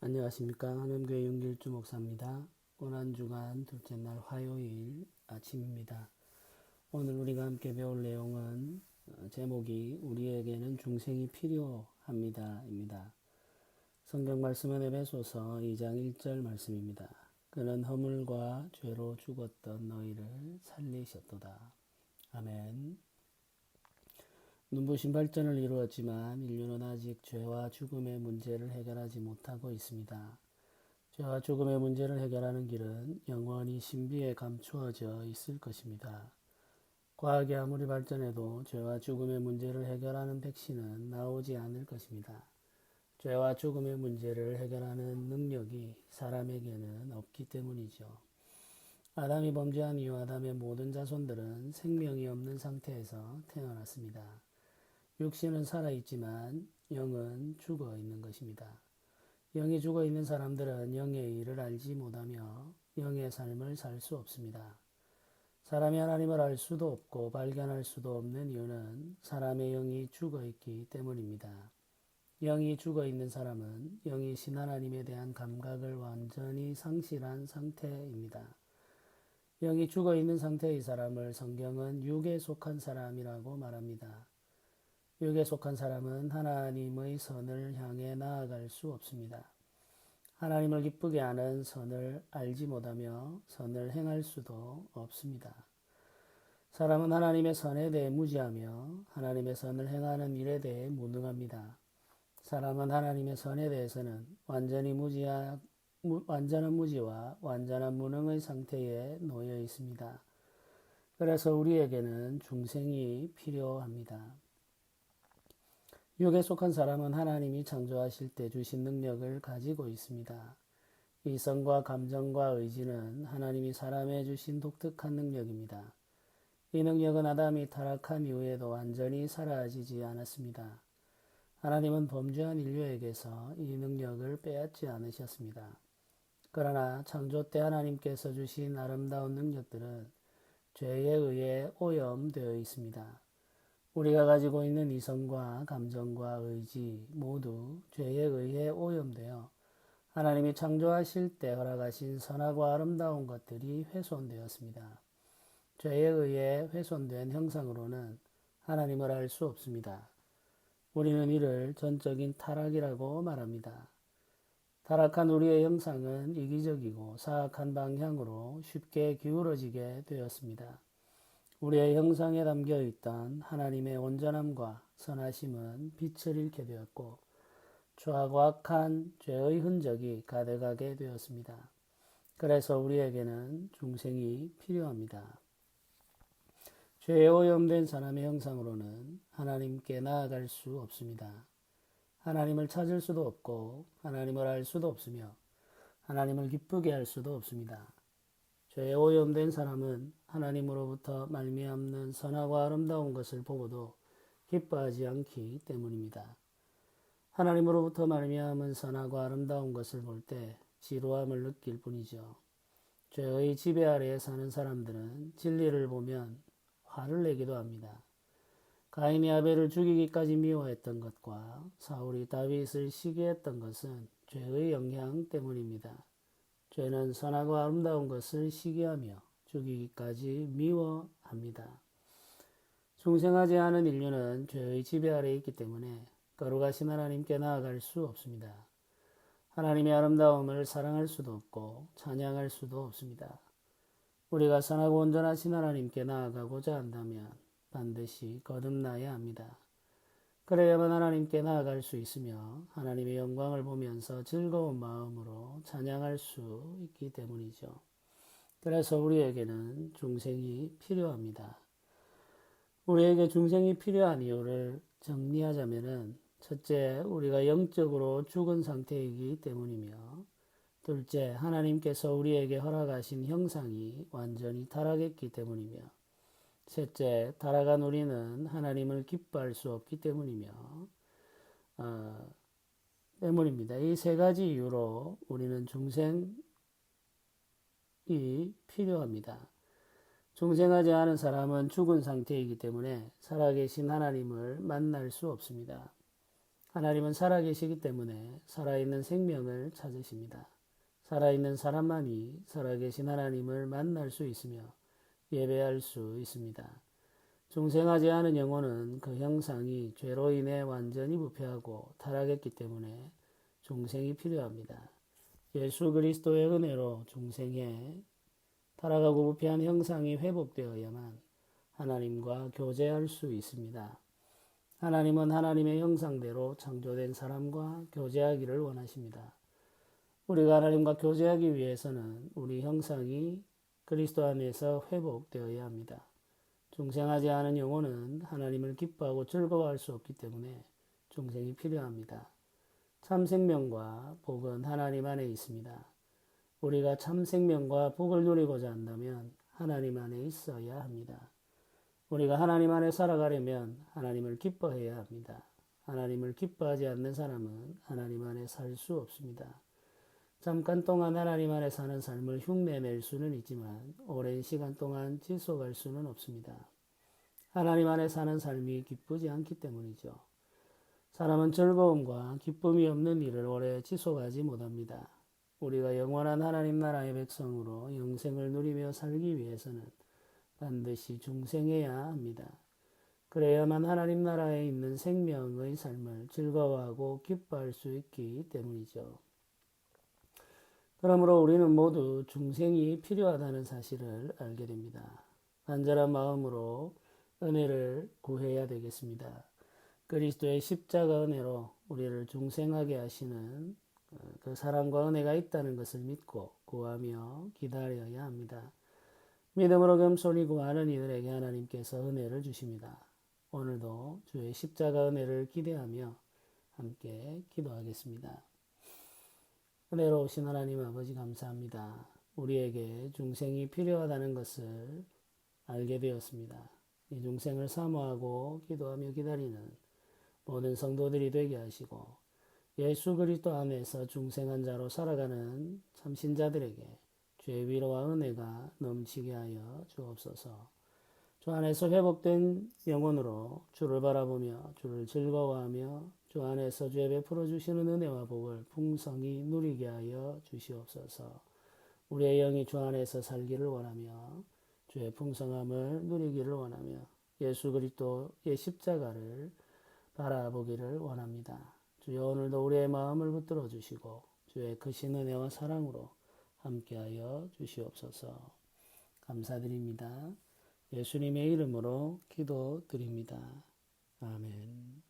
안녕하십니까. 하남교회 윤길주 목사입니다. 고난주간 둘째 날 화요일 아침입니다. 오늘 우리가 함께 배울 내용은 제목이 우리에게는 중생이 필요합니다 입니다. 성경 말씀은 에베소서 2장 1절 말씀입니다. 그는 허물과 죄로 죽었던 너희를 살리셨도다. 아멘. 눈부신 발전을 이루었지만 인류는 아직 죄와 죽음의 문제를 해결하지 못하고 있습니다. 죄와 죽음의 문제를 해결하는 길은 영원히 신비에 감추어져 있을 것입니다. 과학이 아무리 발전해도 죄와 죽음의 문제를 해결하는 백신은 나오지 않을 것입니다. 죄와 죽음의 문제를 해결하는 능력이 사람에게는 없기 때문이죠. 아담이 범죄한 이후 아담의 모든 자손들은 생명이 없는 상태에서 태어났습니다. 육신은 살아있지만 영은 죽어 있는 것입니다. 영이 죽어 있는 사람들은 영의 일을 알지 못하며 영의 삶을 살 수 없습니다. 사람이 하나님을 알 수도 없고 발견할 수도 없는 이유는 사람의 영이 죽어 있기 때문입니다. 영이 죽어 있는 사람은 영이신 하나님에 대한 감각을 완전히 상실한 상태입니다. 영이 죽어 있는 상태의 사람을 성경은 육에 속한 사람이라고 말합니다. 육에 속한 사람은 하나님의 선을 향해 나아갈 수 없습니다. 하나님을 기쁘게 하는 선을 알지 못하며 선을 행할 수도 없습니다. 사람은 하나님의 선에 대해 무지하며 하나님의 선을 행하는 일에 대해 무능합니다. 사람은 하나님의 선에 대해서는 완전한 무지와 완전한 무능의 상태에 놓여 있습니다. 그래서 우리에게는 중생이 필요합니다. 육에 속한 사람은 하나님이 창조하실 때 주신 능력을 가지고 있습니다. 이성과 감정과 의지는 하나님이 사람에 주신 독특한 능력입니다. 이 능력은 아담이 타락한 이후에도 완전히 사라지지 않았습니다. 하나님은 범죄한 인류에게서 이 능력을 빼앗지 않으셨습니다. 그러나 창조 때 하나님께서 주신 아름다운 능력들은 죄에 의해 오염되어 있습니다. 우리가 가지고 있는 이성과 감정과 의지 모두 죄에 의해 오염되어 하나님이 창조하실 때 허락하신 선하고 아름다운 것들이 훼손되었습니다. 죄에 의해 훼손된 형상으로는 하나님을 알 수 없습니다. 우리는 이를 전적인 타락이라고 말합니다. 타락한 우리의 형상은 이기적이고 사악한 방향으로 쉽게 기울어지게 되었습니다. 우리의 형상에 담겨 있던 하나님의 온전함과 선하심은 빛을 잃게 되었고 추하고 악한 죄의 흔적이 가득하게 되었습니다. 그래서 우리에게는 중생이 필요합니다. 죄에 오염된 사람의 형상으로는 하나님께 나아갈 수 없습니다. 하나님을 찾을 수도 없고 하나님을 알 수도 없으며 하나님을 기쁘게 할 수도 없습니다. 죄에 오염된 사람은 하나님으로부터 말미암는 선하고 아름다운 것을 보고도 기뻐하지 않기 때문입니다. 하나님으로부터 말미암은 선하고 아름다운 것을 볼 때 지루함을 느낄 뿐이죠. 죄의 지배 아래에 사는 사람들은 진리를 보면 화를 내기도 합니다. 가인이 아벨을 죽이기까지 미워했던 것과 사울이 다윗을 시기했던 것은 죄의 영향 때문입니다. 죄는 선하고 아름다운 것을 시기하며 죽이기까지 미워합니다. 중생하지 않은 인류는 죄의 지배 아래에 있기 때문에 거룩하신 하나님께 나아갈 수 없습니다. 하나님의 아름다움을 사랑할 수도 없고 찬양할 수도 없습니다. 우리가 선하고 온전하신 하나님께 나아가고자 한다면 반드시 거듭나야 합니다. 그래야만 하나님께 나아갈 수 있으며 하나님의 영광을 보면서 즐거운 마음으로 찬양할 수 있기 때문이죠. 그래서 우리에게는 중생이 필요합니다. 우리에게 중생이 필요한 이유를 정리하자면 첫째, 우리가 영적으로 죽은 상태이기 때문이며 둘째, 하나님께서 우리에게 허락하신 형상이 완전히 타락했기 때문이며 셋째, 타락한 우리는 하나님을 기뻐할 수 없기 때문입니다. 이 세 가지 이유로 우리는 중생이 필요합니다. 중생하지 않은 사람은 죽은 상태이기 때문에 살아계신 하나님을 만날 수 없습니다. 하나님은 살아계시기 때문에 살아있는 생명을 찾으십니다. 살아있는 사람만이 살아계신 하나님을 만날 수 있으며 예배할 수 있습니다. 중생하지 않은 영혼은 그 형상이 죄로 인해 완전히 부패하고 타락했기 때문에 중생이 필요합니다. 예수 그리스도의 은혜로 중생의 타락하고 부패한 형상이 회복되어야만 하나님과 교제할 수 있습니다. 하나님은 하나님의 형상대로 창조된 사람과 교제하기를 원하십니다. 우리가 하나님과 교제하기 위해서는 우리 형상이 그리스도 안에서 회복되어야 합니다. 중생하지 않은 영혼은 하나님을 기뻐하고 즐거워할 수 없기 때문에 중생이 필요합니다. 참 생명과 복은 하나님 안에 있습니다. 우리가 참 생명과 복을 누리고자 한다면 하나님 안에 있어야 합니다. 우리가 하나님 안에 살아가려면 하나님을 기뻐해야 합니다. 하나님을 기뻐하지 않는 사람은 하나님 안에 살 수 없습니다. 잠깐 동안 하나님 안에 사는 삶을 흉내낼 수는 있지만 오랜 시간 동안 지속할 수는 없습니다. 하나님 안에 사는 삶이 기쁘지 않기 때문이죠. 사람은 즐거움과 기쁨이 없는 일을 오래 지속하지 못합니다. 우리가 영원한 하나님 나라의 백성으로 영생을 누리며 살기 위해서는 반드시 중생해야 합니다. 그래야만 하나님 나라에 있는 생명의 삶을 즐거워하고 기뻐할 수 있기 때문이죠. 그러므로 우리는 모두 중생이 필요하다는 사실을 알게 됩니다. 간절한 마음으로 은혜를 구해야 되겠습니다. 그리스도의 십자가 은혜로 우리를 중생하게 하시는 그 사랑과 은혜가 있다는 것을 믿고 구하며 기다려야 합니다. 믿음으로 겸손히 구하는 이들에게 하나님께서 은혜를 주십니다. 오늘도 주의 십자가 은혜를 기대하며 함께 기도하겠습니다. 은혜로우신 하나님 아버지 감사합니다. 우리에게 중생이 필요하다는 것을 알게 되었습니다. 이 중생을 사모하고 기도하며 기다리는 모든 성도들이 되게 하시고 예수 그리스도 안에서 중생한 자로 살아가는 참신자들에게 주의 위로와 은혜가 넘치게 하여 주옵소서. 주 안에서 회복된 영혼으로 주를 바라보며 주를 즐거워하며 주 안에서 주의 베풀어 주시는 은혜와 복을 풍성히 누리게 하여 주시옵소서. 우리의 영이 주 안에서 살기를 원하며 주의 풍성함을 누리기를 원하며 예수 그리스도의 십자가를 바라보기를 원합니다. 주여 오늘도 우리의 마음을 붙들어 주시고 주의 크신 은혜와 사랑으로 함께하여 주시옵소서. 감사드립니다. 예수님의 이름으로 기도드립니다. 아멘.